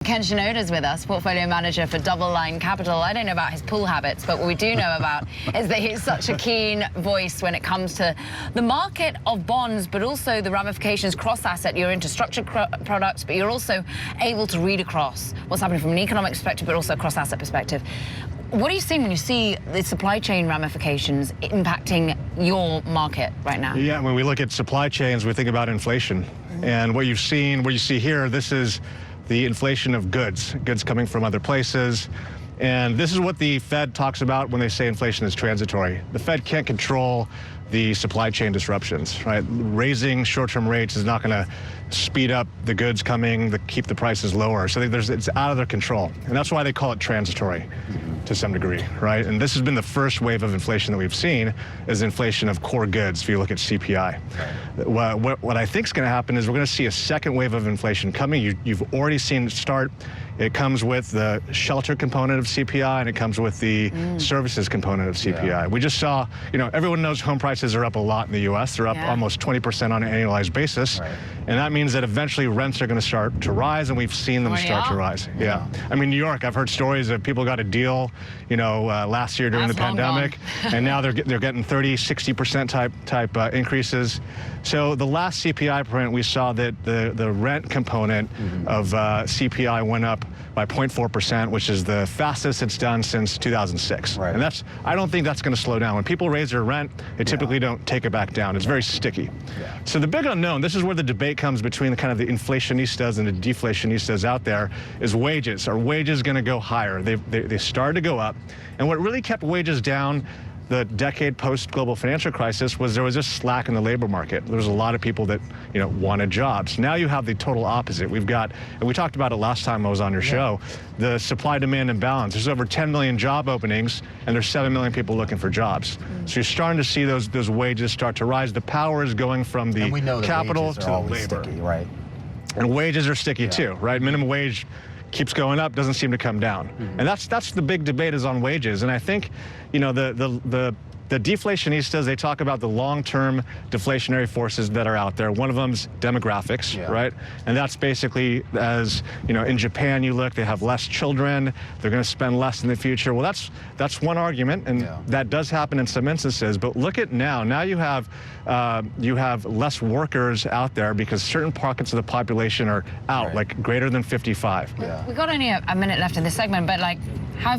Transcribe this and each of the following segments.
Ken Shinoda is with us, portfolio manager for DoubleLine Capital. I don't know about his pool habits, but what we do know about is that he's such a keen voice when it comes to the market of bonds, but also the ramifications cross-asset. You're into structured products, but you're also able to read across what's happening from an economic perspective, but also a cross-asset perspective. What are you seeing when you see the supply chain ramifications impacting your market right now? Yeah, when we look at supply chains, we think about inflation. And what you see here, this is the inflation of goods coming from other places. And this is what the Fed talks about when they say inflation is transitory. The Fed can't control the supply chain disruptions, right? Raising short-term rates is not going to speed up the goods coming, keep the prices lower. So it's out of their control. And that's why they call it transitory to some degree, right? And this has been the first wave of inflation that we've seen, is inflation of core goods, if you look at CPI. What I think is going to happen is we're going to see a second wave of inflation coming. You've already seen it start. It comes with the shelter component of CPI, and it comes with the services component of CPI. Yeah. We just saw, everyone knows home prices are up a lot in the U.S. They're up almost 20% on an annualized basis. Right. And that means that eventually rents are going to start to rise, and we've seen them start to rise. Yeah. I mean, New York, I've heard stories of people got a deal, last year during the pandemic, and now they're getting 30, 60% type increases. So the last CPI print, we saw that the rent component of CPI went up by 0.4%, which is the fastest it's done since 2006. Right. And I don't think that's going to slow down. When people raise their rent, they typically don't take it back down. It's very sticky. Yeah. So the big unknown, this is where the debate comes between the kind of the inflationistas and the deflationistas out there, is wages. Are wages going to go higher? They started to go up. And what really kept wages down the decade post-global financial crisis was there was just slack in the labor market. There was a lot of people that, wanted jobs. Now you have the total opposite. We've got, and we talked about it last time I was on your show, the supply-demand imbalance. There's over 10 million job openings, and there's 7 million people looking for jobs. So you're starting to see those wages start to rise. The power is going from the capital to the labor. Sticky, right? And wages are sticky too, right? Minimum wage keeps going up, doesn't seem to come down. And that's the big debate, is on wages. And I think, the deflationistas, they talk about the long-term deflationary forces that are out there. One of them's demographics, right? And that's basically, as in Japan, you look, they have less children, they're going to spend less in the future. Well, that's one argument, and that does happen in some instances. But look at now. Now you have less workers out there because certain pockets of the population are out, like greater than 55. We've got only a minute left in this segment, but how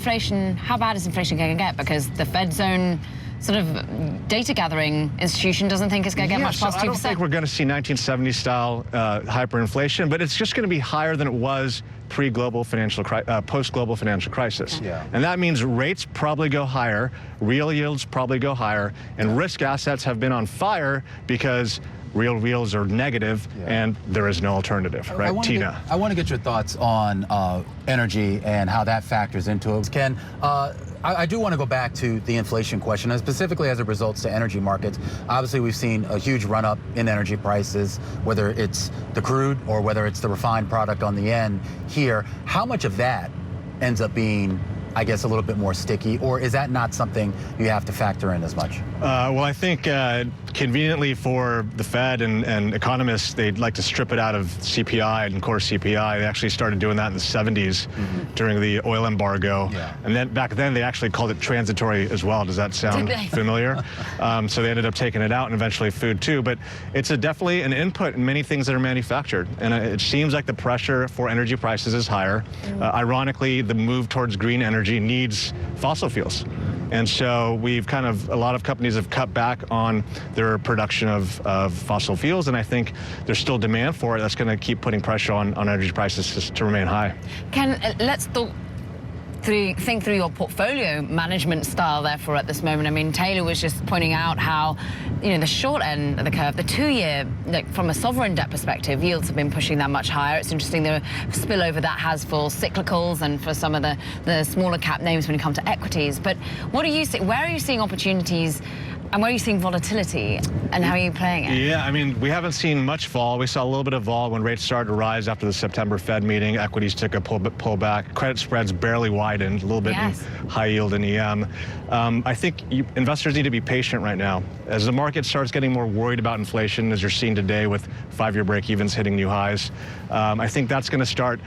bad is inflation going to get? Because the Fed's own sort of data gathering institution doesn't think it's going to get much past 2%. I don't think we're going to see 1970s style hyperinflation, but it's just going to be higher than it was post-global financial crisis. And that means rates probably go higher, real yields probably go higher, and risk assets have been on fire because real yields are negative, and there is no alternative, right, Tina? I want to get your thoughts on energy and how that factors into it. Ken, I do want to go back to the inflation question, and specifically as it results to energy markets. Obviously, we've seen a huge run-up in energy prices, whether it's the crude or whether it's the refined product on the end here. How much of that ends up being, I guess, a little bit more sticky, or is that not something you have to factor in as much? Well, I think conveniently for the Fed and economists, they'd like to strip it out of CPI and core CPI. They actually started doing that in the 70s during the oil embargo. And then back then, they actually called it transitory as well. Does that sound familiar? So they ended up taking it out, and eventually food too. But it's definitely an input in many things that are manufactured. And it seems like the pressure for energy prices is higher. Ironically, the move towards green energy needs fossil fuels. And so a lot of companies have cut back on their production of fossil fuels, and I think there's still demand for it. That's going to keep putting pressure on energy prices to remain high. Ken, let's think through your portfolio management style, therefore, at this moment. I mean, Taylor was just pointing out how, the short end of the curve, the 2-year, from a sovereign debt perspective, yields have been pushing that much higher. It's interesting the spillover that has for cyclicals and for some of the smaller cap names when it comes to equities. But what are you seeing? Where are you seeing opportunities? And where are you seeing volatility, and how are you playing it? Yeah, I mean, we haven't seen much fall. We saw a little bit of vol when rates started to rise after the September Fed meeting. Equities took a pullback. Credit spreads barely widened, a little bit in high yield and EM. I think investors need to be patient right now. As the market starts getting more worried about inflation, as you're seeing today with 5-year break-evens hitting new highs, I think that's going to start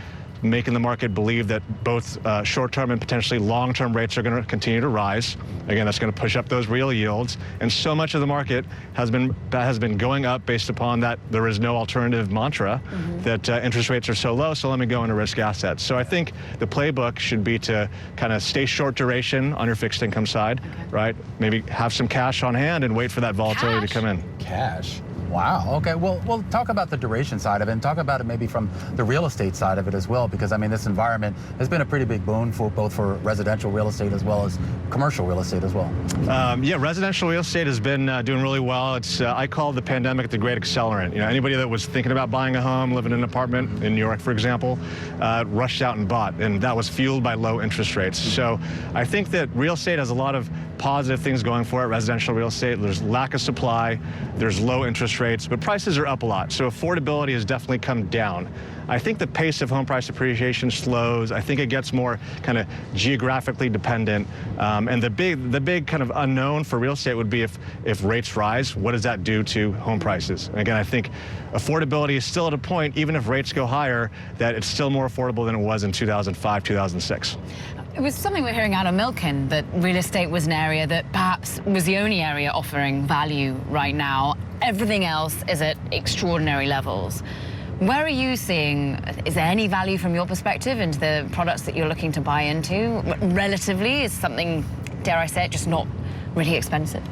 making the market believe that both short-term and potentially long-term rates are going to continue to rise. Again, that's going to push up those real yields. And so much of the market has been going up based upon that there is no alternative mantra, that interest rates are so low, so let me go into risk assets. So I think the playbook should be to kind of stay short duration on your fixed income side, right? Maybe have some cash on hand and wait for that volatility to come in. Cash. Wow. Okay. Well, we'll talk about the duration side of it and talk about it maybe from the real estate side of it as well, because I mean, this environment has been a pretty big boon for both for residential real estate as well as commercial real estate as well. Yeah, residential real estate has been doing really well. It's I call the pandemic the great accelerant. You know, anybody that was thinking about buying a home, living in an apartment in New York, for example, rushed out and bought, and that was fueled by low interest rates. So I think that real estate has a lot of positive things going for it. Residential real estate, there's lack of supply, there's low interest rates, but prices are up a lot. So affordability has definitely come down. I think the pace of home price appreciation slows. I think it gets more kind of geographically dependent. And the big kind of unknown for real estate would be if rates rise, what does that do to home prices? And again, I think affordability is still at a point, even if rates go higher, that it's still more affordable than it was in 2005, 2006. It was something we're hearing out of Milken, that real estate was an area that perhaps was the only area offering value right now. Everything else is at extraordinary levels. Where are you seeing, is there any value from your perspective into the products that you're looking to buy into? Relatively, is something, dare I say it, just not really expensive?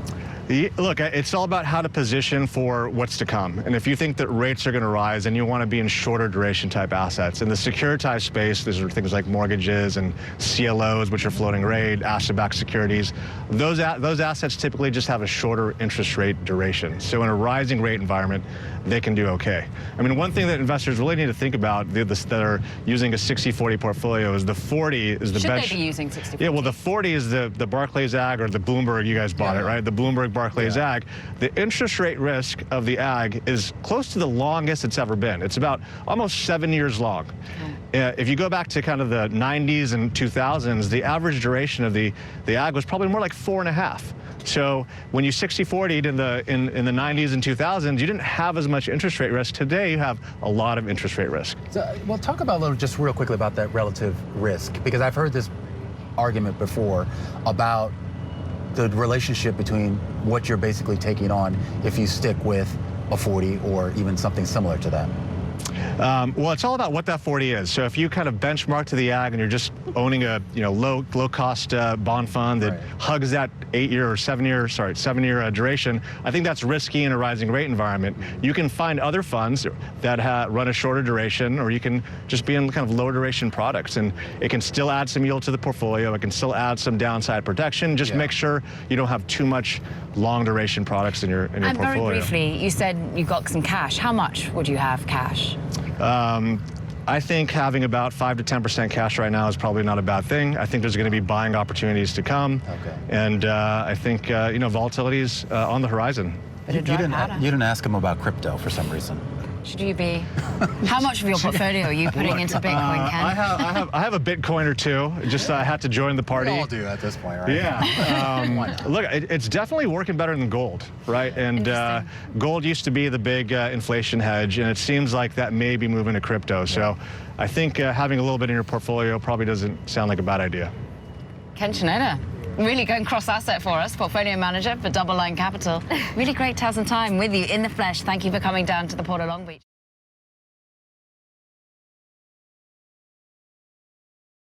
Look, it's all about how to position for what's to come. And if you think that rates are going to rise and you want to be in shorter duration type assets, in the securitized space, these are things like mortgages and CLOs, which are floating rate, asset-backed securities. Those assets typically just have a shorter interest rate duration. So in a rising rate environment, they can do okay. I mean, one thing that investors really need to think about that are using a 60-40 portfolio is the 40 is the bench. Should they be using 60-40? Yeah, well, the 40 is the Barclays Ag or the Bloomberg, you guys bought it, right? The Bloomberg Barclays Ag. The interest rate risk of the Ag is close to the longest it's ever been. It's about almost 7 years long. If you go back to kind of the 90s and 2000s, the average duration of the Ag was probably more like 4.5. So when you 60-40'd in the 90s and 2000s, you didn't have as much interest rate risk. Today, you have a lot of interest rate risk. So, well, talk about a little, just real quickly about that relative risk, because I've heard this argument before about the relationship between what you're basically taking on if you stick with a 40 or even something similar to that. Well, it's all about what that 40 is. So if you kind of benchmark to the Ag and you're just owning a low cost bond fund that hugs that 7-year duration, I think that's risky in a rising rate environment. You can find other funds that run a shorter duration, or you can just be in kind of lower duration products, and it can still add some yield to the portfolio. It can still add some downside protection. Just make sure you don't have too much long duration products in your portfolio. And very briefly, you said you got some cash. How much would you have cash? I think having about 5 to 10% cash right now is probably not a bad thing. I think there's going to be buying opportunities to come, and I think volatility is on the horizon. You didn't ask him about crypto for some reason. Should you be? How much of your portfolio are you putting into Bitcoin, Ken? I have a Bitcoin or two. Just I had to join the party. We all do at this point, right? Yeah. Look, it's definitely working better than gold, right? And gold used to be the big inflation hedge, and it seems like that may be moving to crypto. So I think having a little bit in your portfolio probably doesn't sound like a bad idea. Ken Shinoda, really going cross-asset for us, portfolio manager for DoubleLine Capital. Really great to have some time with you in the flesh. Thank you for coming down to the Port of Long Beach.